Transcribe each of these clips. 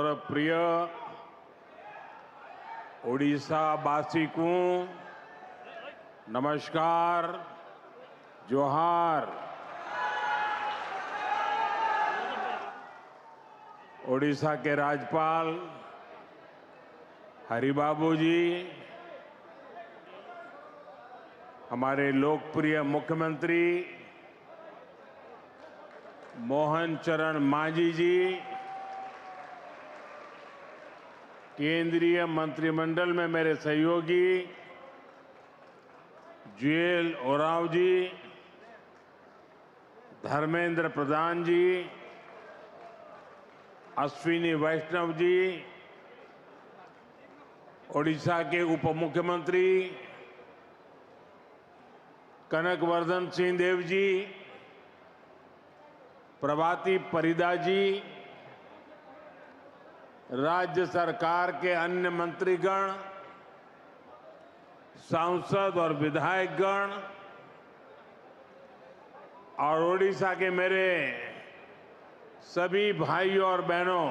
मोर प्रिय ओडिशावासी को नमस्कार, जोहार। ओडिशा के राज्यपाल हरिबाबू जी, हमारे लोकप्रिय मुख्यमंत्री मोहन चरण मांझी जी, केंद्रीय मंत्रिमंडल में मेरे सहयोगी जुएल ओरांव जी, धर्मेंद्र प्रधान जी, अश्विनी वैष्णव जी, ओडिशा के उप मुख्यमंत्री कनकवर्धन सिंहदेव जी, प्रभाती परिदा जी, राज्य सरकार के अन्य मंत्रीगण, सांसद और विधायकगण और ओडिशा के मेरे सभी भाइयों और बहनों,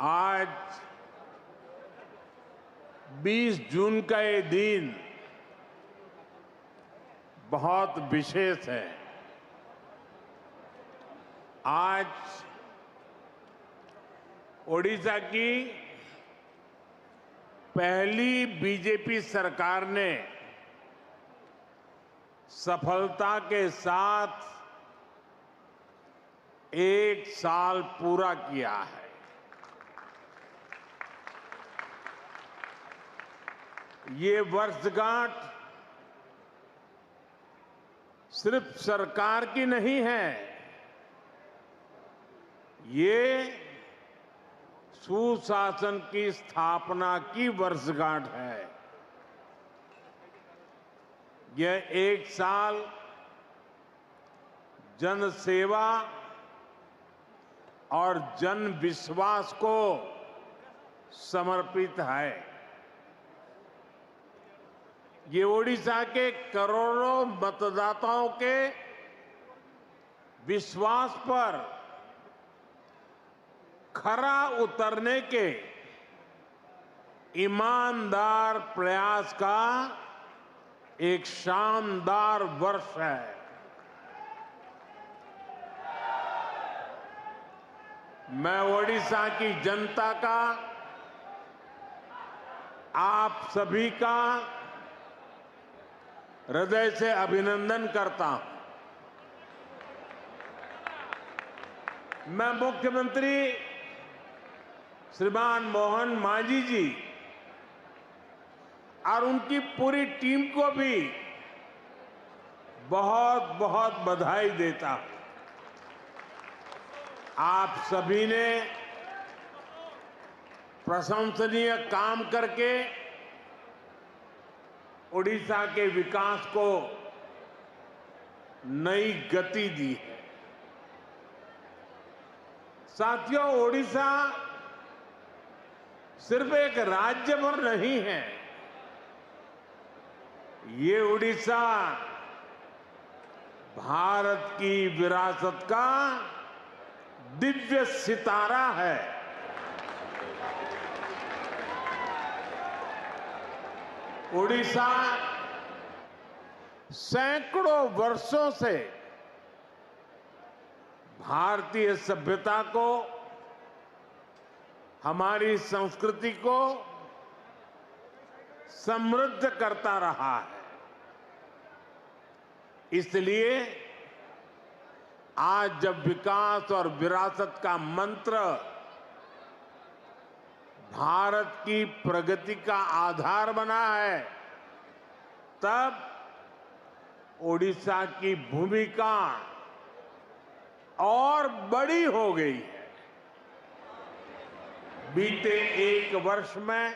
आज 20 जून का ये दिन बहुत विशेष है। आज ओडिशा की पहली बीजेपी सरकार ने सफलता के साथ 1 साल पूरा किया है। ये वर्षगांठ सिर्फ सरकार की नहीं है, ये सुशासन की स्थापना की वर्षगांठ है। यह 1 साल जन सेवा और जन विश्वास को समर्पित है। ये ओडिशा के करोड़ों मतदाताओं के विश्वास पर खरा उतरने के ईमानदार प्रयास का एक शानदार वर्ष है। मैं ओडिशा की जनता का, आप सभी का हृदय से अभिनंदन करता हूं। मैं मुख्यमंत्री श्रीमान मोहन मांझी जी और उनकी पूरी टीम को भी बहुत बहुत बधाई देता हूं। आप सभी ने प्रशंसनीय काम करके ओडिशा के विकास को नई गति दी है। साथियों, ओडिशा सिर्फ एक राज्य भर नहीं है, ये ओडिशा भारत की विरासत का दिव्य सितारा है। ओडिशा सैकड़ों वर्षों से भारतीय सभ्यता को, हमारी संस्कृति को समृद्ध करता रहा है। इसलिए आज जब विकास और विरासत का मंत्र भारत की प्रगति का आधार बना है, तब ओडिशा की भूमिका और बड़ी हो गई है। बीते 1 वर्ष में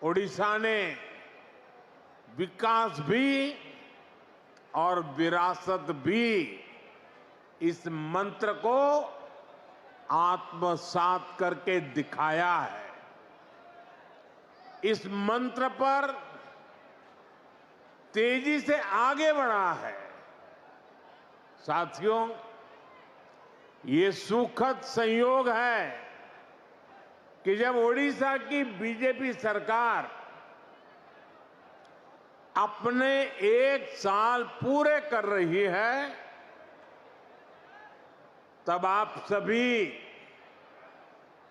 ओडिशा ने विकास भी और विरासत भी इस मंत्र को आत्मसात करके दिखाया है। इस मंत्र पर तेजी से आगे बढ़ा है। साथियों, ये सुखद संयोग है कि जब ओडिशा की बीजेपी सरकार अपने 1 साल पूरे कर रही है, तब आप सभी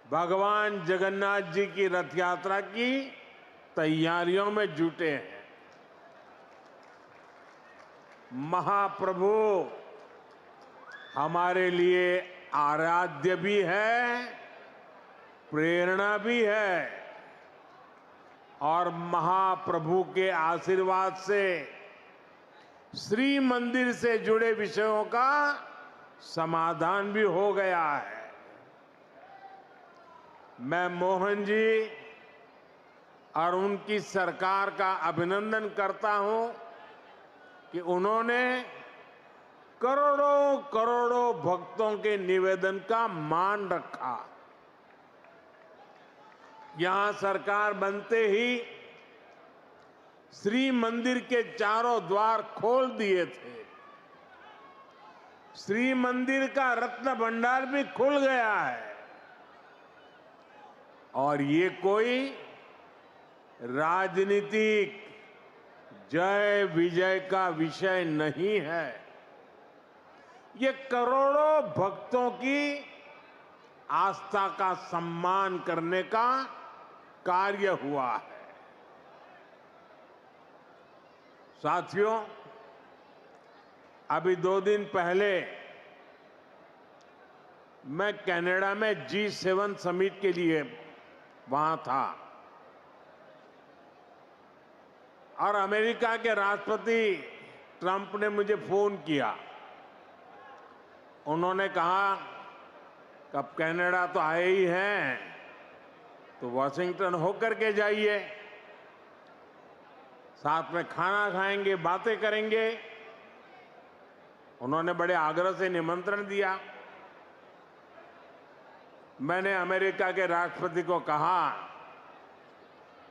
भगवान जगन्नाथ जी की रथ यात्रा की तैयारियों में जुटे हैं। महाप्रभु हमारे लिए आराध्य भी है, प्रेरणा भी है और महाप्रभु के आशीर्वाद से श्री मंदिर से जुड़े विषयों का समाधान भी हो गया है। मैं मोहन जी और उनकी सरकार का अभिनंदन करता हूं कि उन्होंने करोड़ों करोड़ों भक्तों के निवेदन का मान रखा। यहां सरकार बनते ही श्री मंदिर के चारों द्वार खोल दिए थे। श्री मंदिर का रत्न भंडार भी खुल गया है और ये कोई राजनीतिक जय विजय का विषय नहीं है। ये करोड़ों भक्तों की आस्था का सम्मान करने का कार्य हुआ है। साथियों, अभी 2 दिन पहले मैं कनाडा में G7 समिट के लिए वहां था और अमेरिका के राष्ट्रपति ट्रंप ने मुझे फोन किया। उन्होंने कहा कि अब कनाडा तो आए ही हैं, तो वॉशिंगटन होकर के जाइए, साथ में खाना खाएंगे, बातें करेंगे। उन्होंने बड़े आग्रह से निमंत्रण दिया। मैंने अमेरिका के राष्ट्रपति को कहा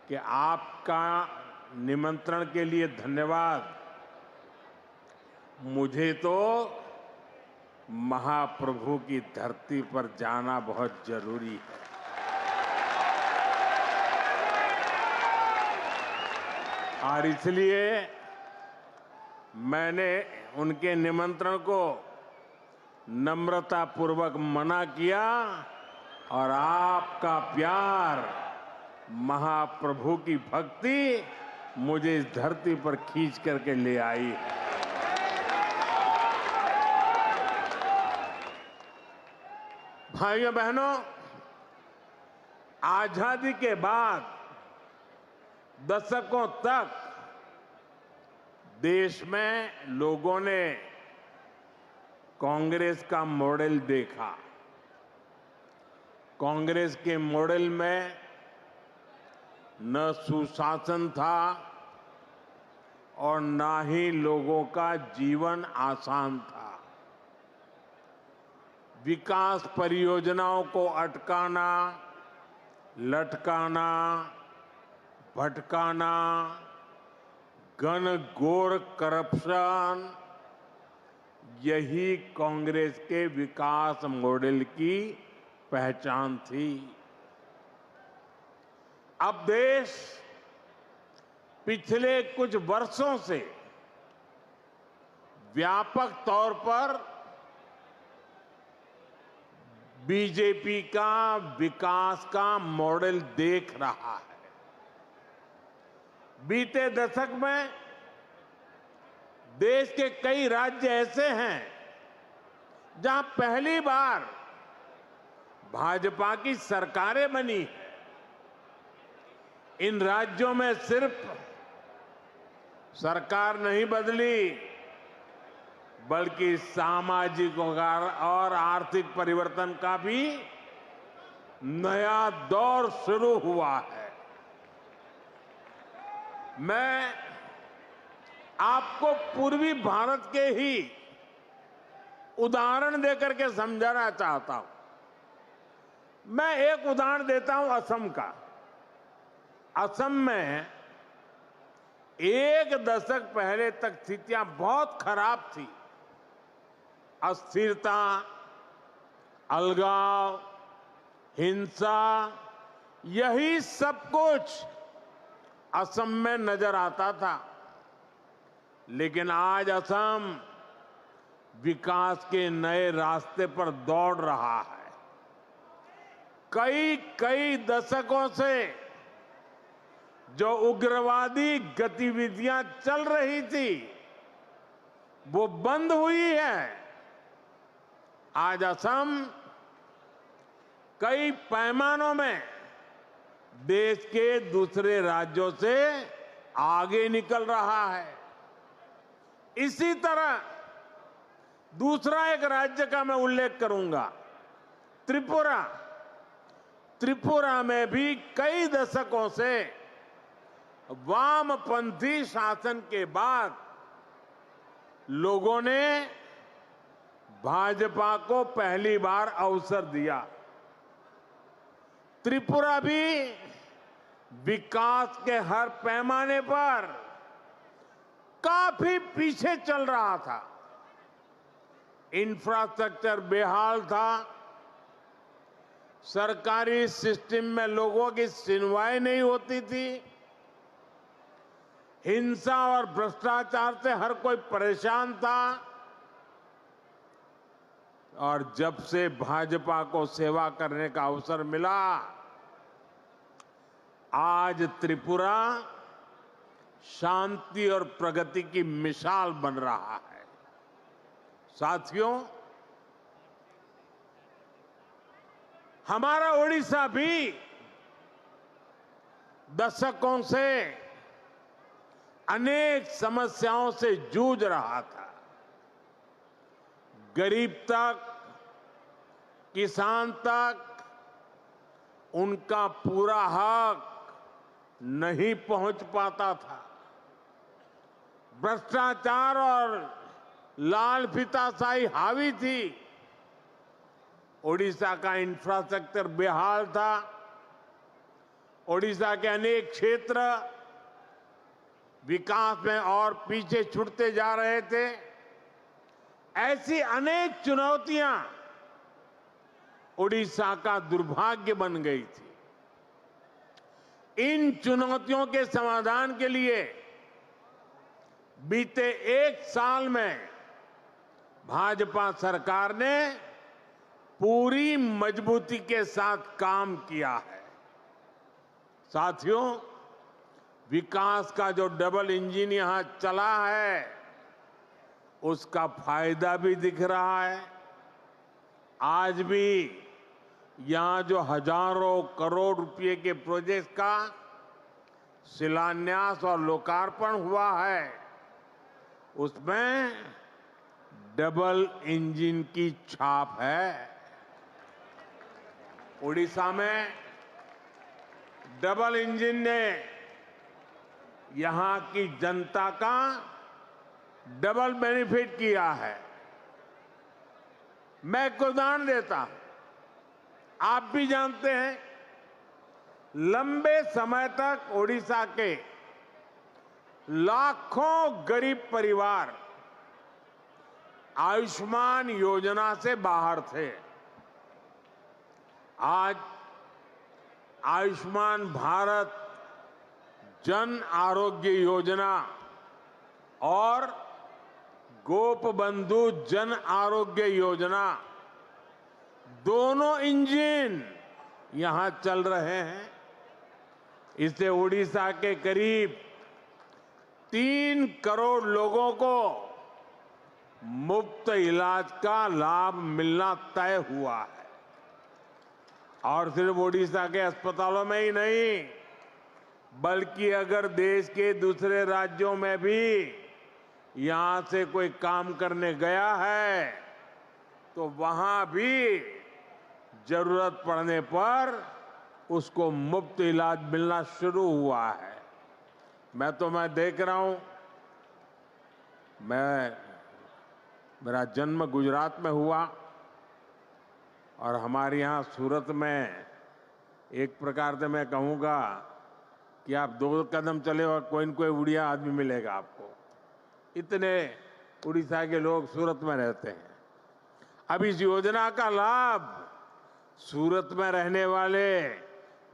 कि आपका निमंत्रण के लिए धन्यवाद, मुझे तो महाप्रभु की धरती पर जाना बहुत जरूरी है। और इसलिए मैंने उनके निमंत्रण को नम्रतापूर्वक मना किया और आपका प्यार, महाप्रभु की भक्ति मुझे इस धरती पर खींच करके ले आई है। भाइयों बहनों, आजादी के बाद दशकों तक देश में लोगों ने कांग्रेस का मॉडल देखा। कांग्रेस के मॉडल में न सुशासन था और ना ही लोगों का जीवन आसान था। विकास परियोजनाओं को अटकाना, लटकाना, भटकाना, घनघोर करप्शन, यही कांग्रेस के विकास मॉडल की पहचान थी। अब देश पिछले कुछ वर्षों से व्यापक तौर पर बीजेपी का विकास का मॉडल देख रहा है। बीते दशक में देश के कई राज्य ऐसे हैं जहां पहली बार भाजपा की सरकारें बनी है। इन राज्यों में सिर्फ सरकार नहीं बदली, बल्कि सामाजिक और आर्थिक परिवर्तन का भी नया दौर शुरू हुआ है। मैं आपको पूर्वी भारत के ही उदाहरण देकर के समझाना चाहता हूं। मैं एक उदाहरण देता हूं असम का। असम में 1 दशक पहले तक स्थितियां बहुत खराब थी। अस्थिरता, अलगाव, हिंसा, यही सब कुछ असम में नजर आता था। लेकिन आज असम विकास के नए रास्ते पर दौड़ रहा है। कई दशकों से जो उग्रवादी गतिविधियां चल रही थी, वो बंद हुई है। आज असम कई पैमानों में देश के दूसरे राज्यों से आगे निकल रहा है। इसी तरह दूसरा एक राज्य का मैं उल्लेख करूंगा, त्रिपुरा। त्रिपुरा में भी कई दशकों से वामपंथी शासन के बाद लोगों ने भाजपा को पहली बार अवसर दिया। त्रिपुरा भी विकास के हर पैमाने पर काफी पीछे चल रहा था। इंफ्रास्ट्रक्चर बेहाल था, सरकारी सिस्टम में लोगों की सुनवाई नहीं होती थी, हिंसा और भ्रष्टाचार से हर कोई परेशान था। और जब से भाजपा को सेवा करने का अवसर मिला, आज त्रिपुरा शांति और प्रगति की मिसाल बन रहा है। साथियों, हमारा ओडिशा भी दशकों से अनेक समस्याओं से जूझ रहा था। गरीब तक, किसान तक उनका पूरा हक नहीं पहुंच पाता था। भ्रष्टाचार और लाल फीताशाही हावी थी। ओडिशा का इंफ्रास्ट्रक्चर बेहाल था। ओडिशा के अनेक क्षेत्र विकास में और पीछे छूटते जा रहे थे। ऐसी अनेक चुनौतियां ओडिशा का दुर्भाग्य बन गई थी। इन चुनौतियों के समाधान के लिए बीते एक साल में भाजपा सरकार ने पूरी मजबूती के साथ काम किया है। साथियों, विकास का जो डबल इंजन यहां चला है, उसका फायदा भी दिख रहा है। आज भी यहां जो हजारों करोड़ रुपए के प्रोजेक्ट का शिलान्यास और लोकार्पण हुआ है, उसमें डबल इंजन की छाप है। ओडिशा में डबल इंजन ने यहां की जनता का डबल बेनिफिट किया है। मैं एक उदाहरण देता हूं। आप भी जानते हैं, लंबे समय तक ओडिशा के लाखों गरीब परिवार आयुष्मान योजना से बाहर थे। आज आयुष्मान भारत जन आरोग्य योजना और गोपबंधु जन आरोग्य योजना, दोनों इंजन यहां चल रहे हैं। इससे ओडिशा के करीब 3 करोड़ लोगों को मुफ्त इलाज का लाभ मिलना तय हुआ है। और सिर्फ ओडिशा के अस्पतालों में ही नहीं, बल्कि अगर देश के दूसरे राज्यों में भी यहां से कोई काम करने गया है, तो वहां भी जरूरत पड़ने पर उसको मुफ्त इलाज मिलना शुरू हुआ है। मैं देख रहा हूं, मेरा जन्म गुजरात में हुआ और हमारे यहाँ सूरत में एक प्रकार से मैं कहूँगा कि आप 2 कदम चले और कोई न कोई उड़िया आदमी मिलेगा आपको। इतने उड़ीसा के लोग सूरत में रहते हैं। अब इस योजना का लाभ सूरत में रहने वाले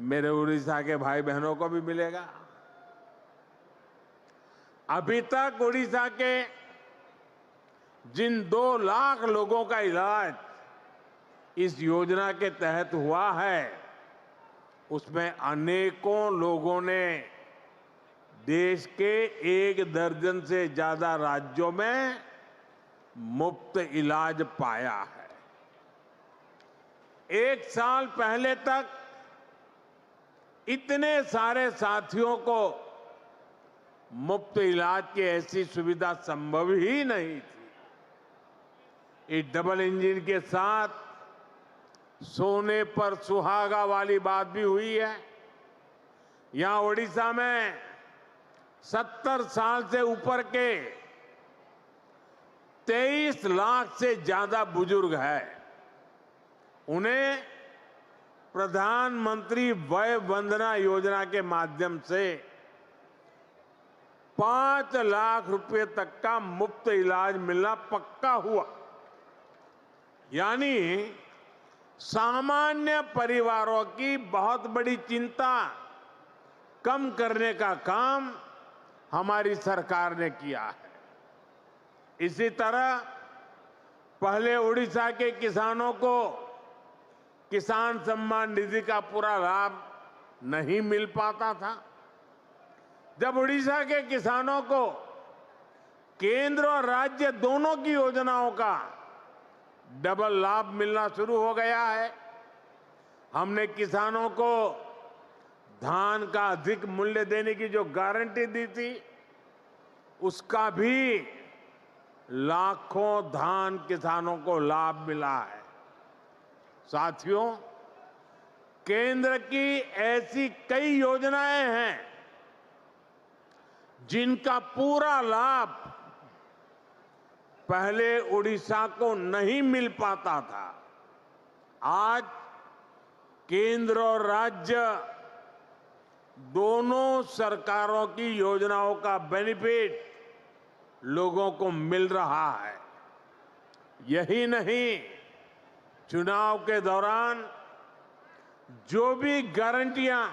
मेरे उड़ीसा के भाई बहनों को भी मिलेगा। अभी तक उड़ीसा के जिन 2 लाख लोगों का इलाज इस योजना के तहत हुआ है, उसमें अनेकों लोगों ने देश के 1 दर्जन से ज्यादा राज्यों में मुफ्त इलाज पाया है। 1 साल पहले तक इतने सारे साथियों को मुफ्त इलाज की ऐसी सुविधा संभव ही नहीं थी। इस डबल इंजन के साथ सोने पर सुहागा वाली बात भी हुई है। यहां ओडिशा में 70 साल से ऊपर के 23 लाख से ज्यादा बुजुर्ग हैं। उन्हें प्रधानमंत्री वय वंदना योजना के माध्यम से 5 लाख रुपए तक का मुफ्त इलाज मिलना पक्का हुआ। यानी सामान्य परिवारों की बहुत बड़ी चिंता कम करने का काम हमारी सरकार ने किया है। इसी तरह पहले उड़ीसा के किसानों को किसान सम्मान निधि का पूरा लाभ नहीं मिल पाता था। जब उड़ीसा के किसानों को केंद्र और राज्य दोनों की योजनाओं का डबल लाभ मिलना शुरू हो गया है। हमने किसानों को धान का अधिक मूल्य देने की जो गारंटी दी थी, उसका भी लाखों धान किसानों को लाभ मिला है। साथियों, केंद्र की ऐसी कई योजनाएं हैं जिनका पूरा लाभ पहले उड़ीसा को नहीं मिल पाता था। आज केंद्र और राज्य दोनों सरकारों की योजनाओं का बेनिफिट लोगों को मिल रहा है। यही नहीं, चुनाव के दौरान जो भी गारंटियां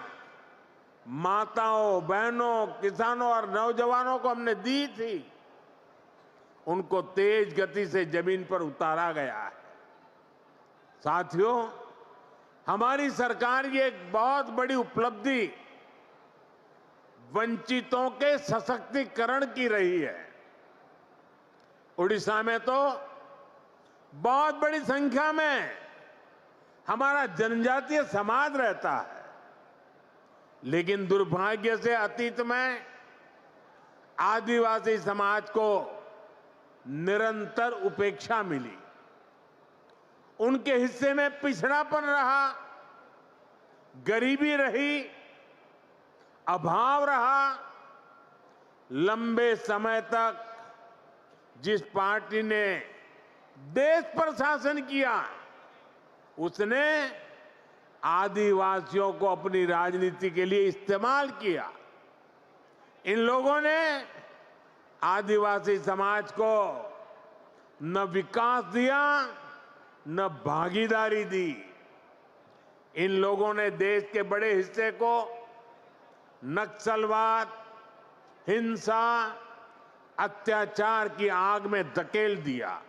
माताओं, बहनों, किसानों और नौजवानों को हमने दी थी, उनको तेज गति से जमीन पर उतारा गया है। साथियों, हमारी सरकार की एक बहुत बड़ी उपलब्धि वंचितों के सशक्तिकरण की रही है। उड़ीसा में तो बहुत बड़ी संख्या में हमारा जनजातीय समाज रहता है, लेकिन दुर्भाग्य से अतीत में आदिवासी समाज को निरंतर उपेक्षा मिली। उनके हिस्से में पिछड़ापन रहा, गरीबी रही, अभाव रहा। लंबे समय तक जिस पार्टी ने देश पर शासन किया, उसने आदिवासियों को अपनी राजनीति के लिए इस्तेमाल किया। इन लोगों ने आदिवासी समाज को न विकास दिया, न भागीदारी दी। इन लोगों ने देश के बड़े हिस्से को नक्सलवाद, हिंसा, अत्याचार की आग में धकेल दिया।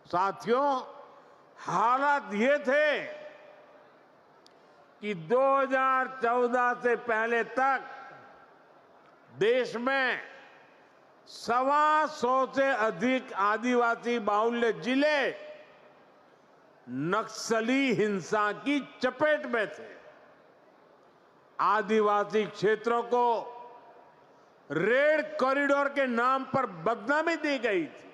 साथियों, हालात ये थे कि 2014 से पहले तक देश में 125 से अधिक आदिवासी बाहुल्य जिले नक्सली हिंसा की चपेट में थे। आदिवासी क्षेत्रों को रेड कॉरिडोर के नाम पर बदनामी दी गई थी।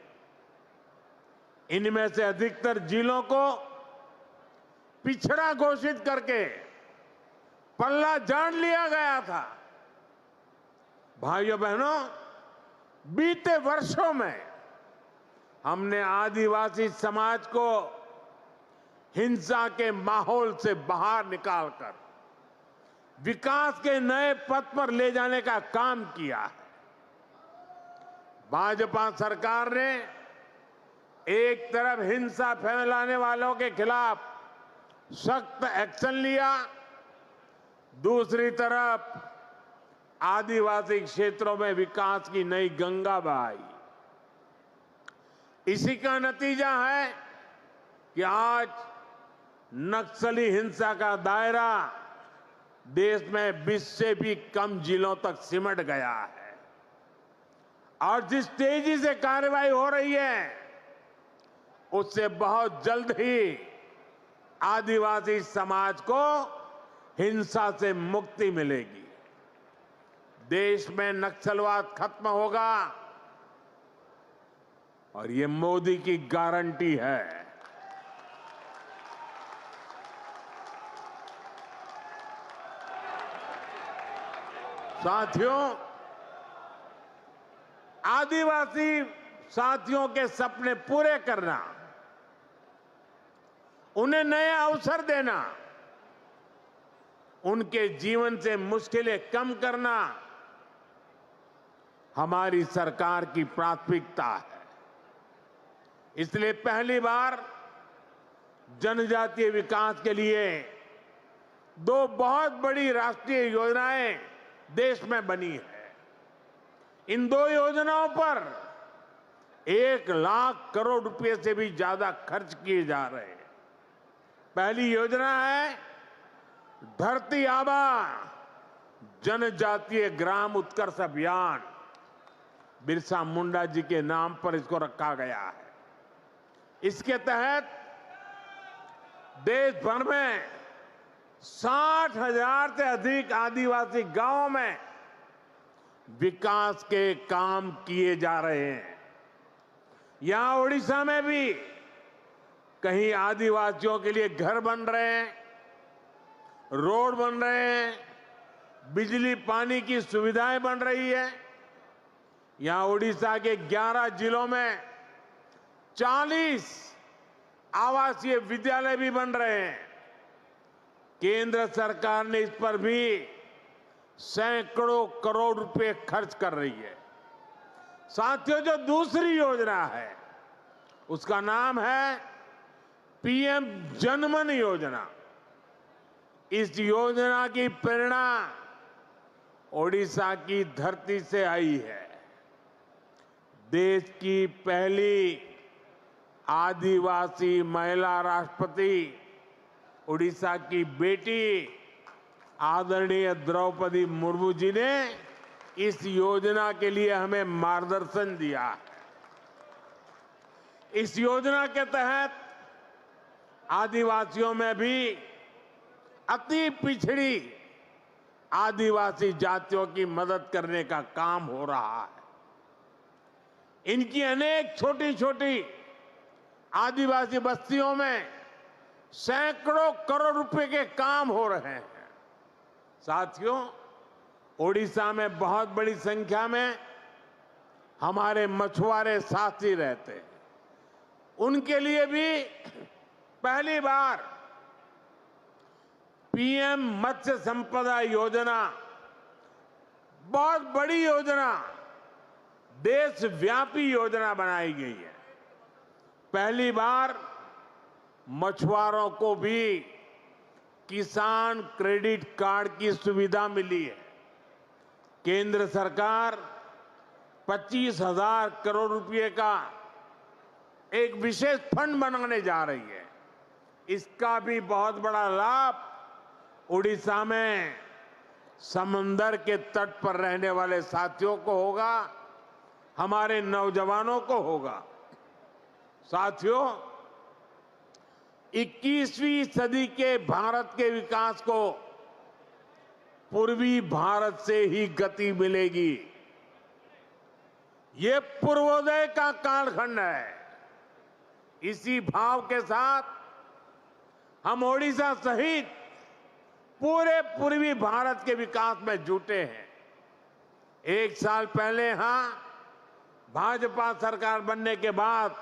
इनमें से अधिकतर जिलों को पिछड़ा घोषित करके पल्ला झाड़ लिया गया था। भाइयों बहनों, बीते वर्षों में हमने आदिवासी समाज को हिंसा के माहौल से बाहर निकालकर विकास के नए पथ पर ले जाने का काम किया है। भाजपा सरकार ने एक तरफ हिंसा फैलाने वालों के खिलाफ सख्त एक्शन लिया, दूसरी तरफ आदिवासी क्षेत्रों में विकास की नई गंगा बहाई। इसी का नतीजा है कि आज नक्सली हिंसा का दायरा देश में 20 से भी कम जिलों तक सिमट गया है और जिस तेजी से कार्रवाई हो रही है उससे बहुत जल्द ही आदिवासी समाज को हिंसा से मुक्ति मिलेगी, देश में नक्सलवाद खत्म होगा और ये मोदी की गारंटी है। साथियों, आदिवासी साथियों के सपने पूरे करना, उन्हें नए अवसर देना, उनके जीवन से मुश्किलें कम करना हमारी सरकार की प्राथमिकता है। इसलिए पहली बार जनजातीय विकास के लिए 2 बहुत बड़ी राष्ट्रीय योजनाएं देश में बनी है। इन 2 योजनाओं पर 1 लाख करोड़ रुपए से भी ज्यादा खर्च किए जा रहे हैं। पहली योजना है धरती आबा जनजातीय ग्राम उत्कर्ष अभियान। बिरसा मुंडा जी के नाम पर इसको रखा गया है। इसके तहत देश भर में 60,000 से अधिक आदिवासी गांवों में विकास के काम किए जा रहे हैं। यहां ओडिशा में भी कहीं आदिवासियों के लिए घर बन रहे हैं, रोड बन रहे हैं, बिजली पानी की सुविधाएं बन रही है। यहां ओडिशा के 11 जिलों में 40 आवासीय विद्यालय भी बन रहे हैं। केंद्र सरकार ने इस पर भी सैकड़ों करोड़ रुपए खर्च कर रही है। साथियों, जो दूसरी योजना है उसका नाम है पीएम जनमन योजना। इस योजना की प्रेरणा ओडिशा की धरती से आई है। देश की पहली आदिवासी महिला राष्ट्रपति ओडिशा की बेटी आदरणीय द्रौपदी मुर्मू जी ने इस योजना के लिए हमें मार्गदर्शन दिया है। इस योजना के तहत आदिवासियों में भी अति पिछड़ी आदिवासी जातियों की मदद करने का काम हो रहा है। इनकी अनेक छोटी छोटी आदिवासी बस्तियों में सैकड़ों करोड़ रुपए के काम हो रहे हैं। साथियों, ओडिशा में बहुत बड़ी संख्या में हमारे मछुआरे साथी रहते हैं। उनके लिए भी पहली बार पीएम मत्स्य संपदा योजना, बहुत बड़ी योजना, देशव्यापी योजना बनाई गई है। पहली बार मछुआरों को भी किसान क्रेडिट कार्ड की सुविधा मिली है। केंद्र सरकार 25,000 करोड़ रुपए का एक विशेष फंड बनाने जा रही है। इसका भी बहुत बड़ा लाभ उड़ीसा में समंदर के तट पर रहने वाले साथियों को होगा, हमारे नौजवानों को होगा। साथियों, 21वीं सदी के भारत के विकास को पूर्वी भारत से ही गति मिलेगी। ये पूर्वोदय का कालखंड है। इसी भाव के साथ हम ओडिशा सहित पूरे पूर्वी भारत के विकास में जुटे हैं। 1 साल पहले यहां भाजपा सरकार बनने के बाद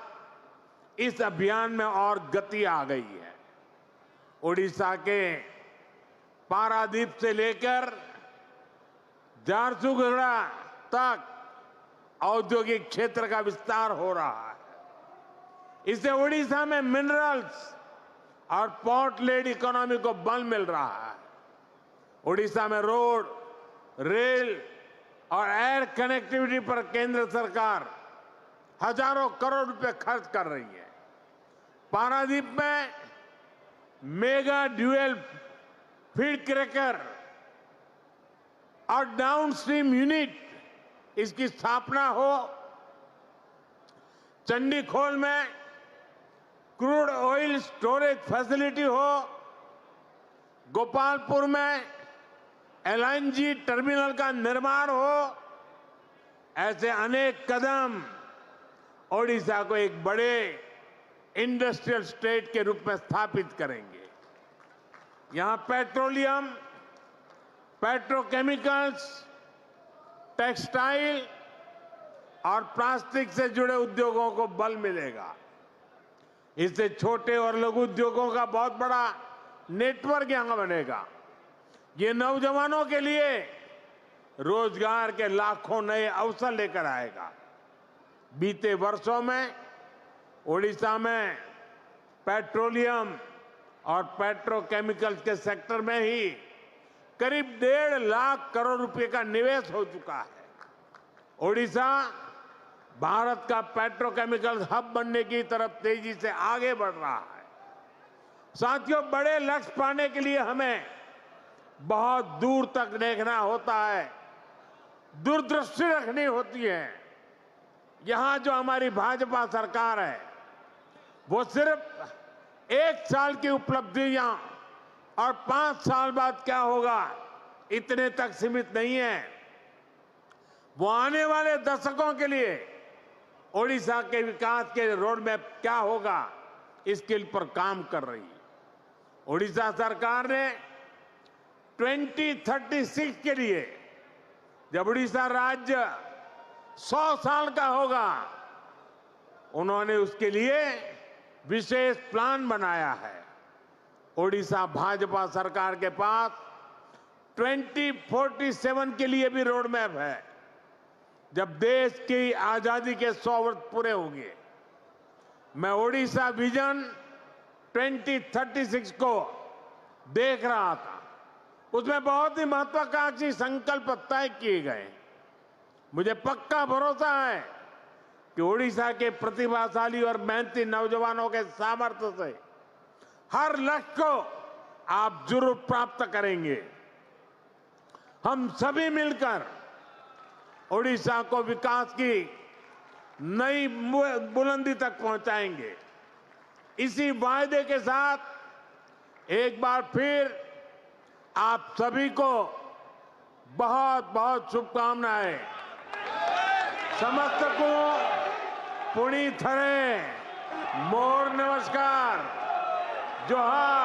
इस अभियान में और गति आ गई है। ओडिशा के पारादीप से लेकर झारसुगुड़ा तक औद्योगिक क्षेत्र का विस्तार हो रहा है। इससे उड़ीसा में मिनरल्स और पोर्ट लेड इकोनॉमी को बल मिल रहा है। उड़ीसा में रोड, रेल और एयर कनेक्टिविटी पर केंद्र सरकार हजारों करोड़ रुपए खर्च कर रही है। पारादीप में मेगा ड्यूएल फीड क्रैकर और डाउनस्ट्रीम यूनिट इसकी स्थापना हो। चंडीखोल में क्रूड ऑयल स्टोरेज फैसिलिटी हो। गोपालपुर में एलएनजी टर्मिनल का निर्माण हो। ऐसे अनेक कदम ओडिशा को एक बड़े इंडस्ट्रियल स्टेट के रूप में स्थापित करेंगे। यहां पेट्रोलियम, पेट्रोकेमिकल्स, टेक्सटाइल और प्लास्टिक से जुड़े उद्योगों को बल मिलेगा। इससे छोटे और लघु उद्योगों का बहुत बड़ा नेटवर्क यहां बनेगा। ये नौजवानों के लिए रोजगार के लाखों नए अवसर लेकर आएगा। बीते वर्षों में ओडिशा में पेट्रोलियम और पेट्रोकेमिकल्स के सेक्टर में ही करीब 1.5 लाख करोड़ रुपए का निवेश हो चुका है। ओडिशा भारत का पेट्रोकेमिकल हब बनने की तरफ तेजी से आगे बढ़ रहा है। साथियों, बड़े लक्ष्य पाने के लिए हमें बहुत दूर तक देखना होता है, दूरदृष्टि रखनी होती है। यहां जो हमारी भाजपा सरकार है वो सिर्फ 1 साल की उपलब्धियां और 5 साल बाद क्या होगा इतने तक सीमित नहीं है। वो आने वाले दशकों के लिए ओडिशा के विकास के रोड मैप क्या होगा इसके पर काम कर रही है। ओडिशा सरकार ने 2036 के लिए, जब उड़ीसा राज्य 100 साल का होगा, उन्होंने उसके लिए विशेष प्लान बनाया है। ओडिशा भाजपा सरकार के पास 2047 के लिए भी रोड मैप है। जब देश की आजादी के 100 वर्ष पूरे होंगे, मैं ओडिशा विजन 2036 को देख रहा था। उसमें बहुत ही महत्वाकांक्षी संकल्प तय किए गए। मुझे पक्का भरोसा है कि ओडिशा के प्रतिभाशाली और मेहनती नौजवानों के सामर्थ्य से हर लक्ष्य को आप जरूर प्राप्त करेंगे। हम सभी मिलकर ओडिशा को विकास की नई बुलंदी तक पहुंचाएंगे। इसी वायदे के साथ एक बार फिर आप सभी को बहुत बहुत शुभकामनाएं। समस्तको पुणी थरे मोर नमस्कार, जोहार।